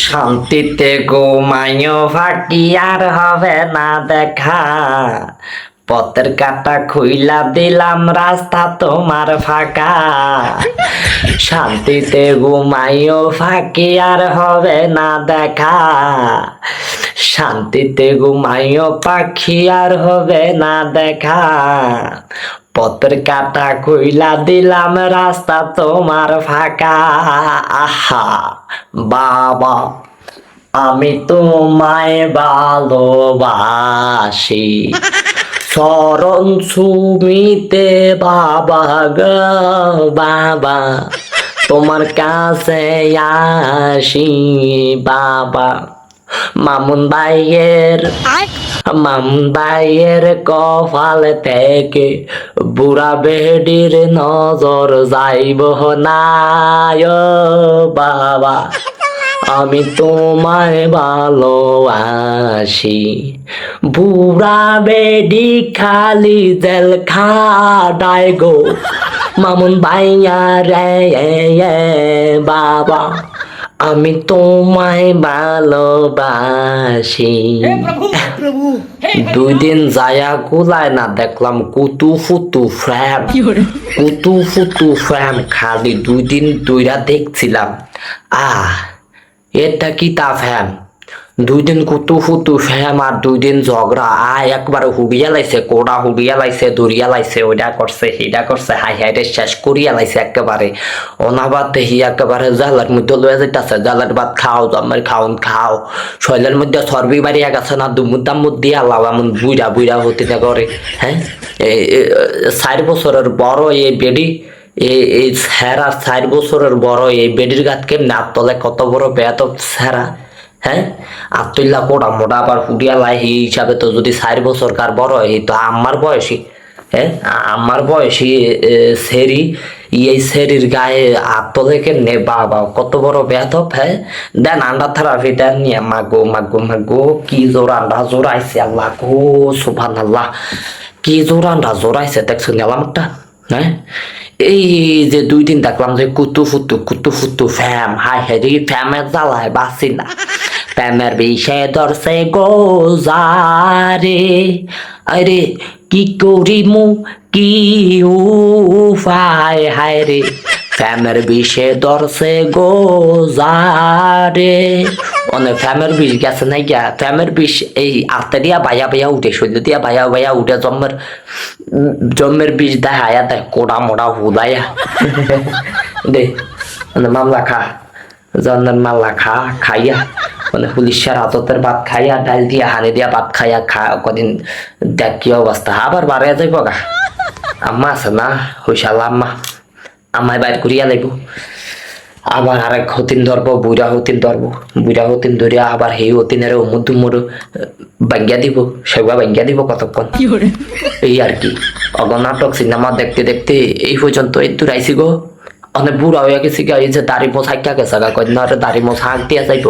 শান্তিতে ঘুমাইও ফাঁকি আর হবে না দেখা, পথের কাটা খুইলা দিলাম রাস্তা তোমার ফাঁকা। শান্তিতে ঘুমাইও ফাঁকি আর হবে না দেখা, শান্তিতে ঘুমাইও পাখি আর হবে না দেখা, পথের কাটা খুইলা দিলাম রাস্তা তোমার ফাঁকা। আহা বাবা, আমি তোমায় ভালোবাসি, চরণ সুমিতে বাবা গো বাবা, তোমার কাছে আসি বাবা। মামুন ভাইয়ের কপাল থেকে বুড়া বেডির নজর যাইব না ও বাবা, আমি তোমায় ভালোবাসি। বুড়া বেডি খালি জেল খাটায় গো মামুন ভাইয়া রে বাবা, আমি তোমায় ভালোবাসি। দুই দিন যায়া কুলায় না দেখলাম কুতু ফুতু ফ্যাম খালি দুই দিন দুইরা দেখছিলাম। এটা কি তা ফ্যাম, দুই দিন কুতু ফুতু ফ্যাম আর দুই দিন ঝগড়া। একবার হুড়িয়া লাইছে, কোড়া হুড়িয়া লাইছে, দৌড়িয়া লাইছে, ওইটা করছে সেইটা করছে, হাই রে শেষ করিয়া লাইছে একেবারে। অনাবাদ দেখি একেবারে জালার মধ্যে লয়ে যাইতেছে, জালার ভাত খাও জমের খাও, শৈলের মধ্যে চর্বি বাড়িয়া গেছে না, দুমুদাম দিয়া লাভ এমন বুইরা বুইরা হতে না করে। হ্যাঁ, 4 বছরের বড় এই বেডি, এই স্যারা 4 বছরের বড় এই বেডির গাত কেমনে আত্মলে কত বড় বেয়াদব স্যারা। হ্যাঁ, আত্মইল্লা কোটা মোটা আবার ফুটিয়া লাই, এই হিসাবে তো যদি 4 বছর কার বড় হয় তো আমার বয়সী। হ্যাঁ, আমার বয়সী সেরি, এই সেরির গায়ে আত্মলে কেমনে বাবা কত বড় বেয়াদব। হ্যাঁ, দেন আন্ডা থেরাপিটা নিয়ে মাগো কি জোর আন্ডা জোরাইছে, আল্লাহ গো সুবহানাল্লাহ, কি জোর আন্ডা জোরাইছে দেখছো নিলামটা। হ্যাঁ, এই যে 2 দিন দেখলাম যে কুতু ফুতু ফ্যাম, হাই হেরি ফ্যামের জ্বালায় বাসি না, প্রেমের বিষে ধরছে গোজারে। আরে কি করিমু কি উপায়, হায় রে প্রেমের বিষে ধরছে গোজারে। অনেক ফ্যামের বিষ গেছে নাই গিয়া, ফ্যামের বিষ এই আত্মা দিয়া ভাইয়া উঠে, শৈল দিয়া ভাইয়া উঠে, জন্মের বিষ দেখায়া দেয় কোড়া মোড়া হুদাইয়া দে মামলা খা, জন্মের মামলা খাইয়া মানে পুলিশের হাততের ভাত খাইয়া, ডাল দিয়া হানি দিয়া ভাত খাইয়া কদিন দেখ কি অবস্থা, আবার বাড়িয়া যাইব গা। আম্মা আছে না হইসালা, আমায় বাইর করিয়া লাইব, আবার আরেক হতিন ধরবো, বুড়া হতিন ধরিয়া আবার সেই হতিনের মুর ভাঙ্গিয়া দিব, সেগুলা ভাঙ্গিয়া দিব কতক্ষণ। এই আর কি, নাটক সিনেমা দেখতে দেখতে এই পর্যন্ত এই দূর আইসি গো। অনেক বুড়া হইয়া গেছি গা, এই যে দাড়ি মোছ হাইকা গেছে গা, কদিন দাড়ি মোছ হাঁক দিয়া যাইব।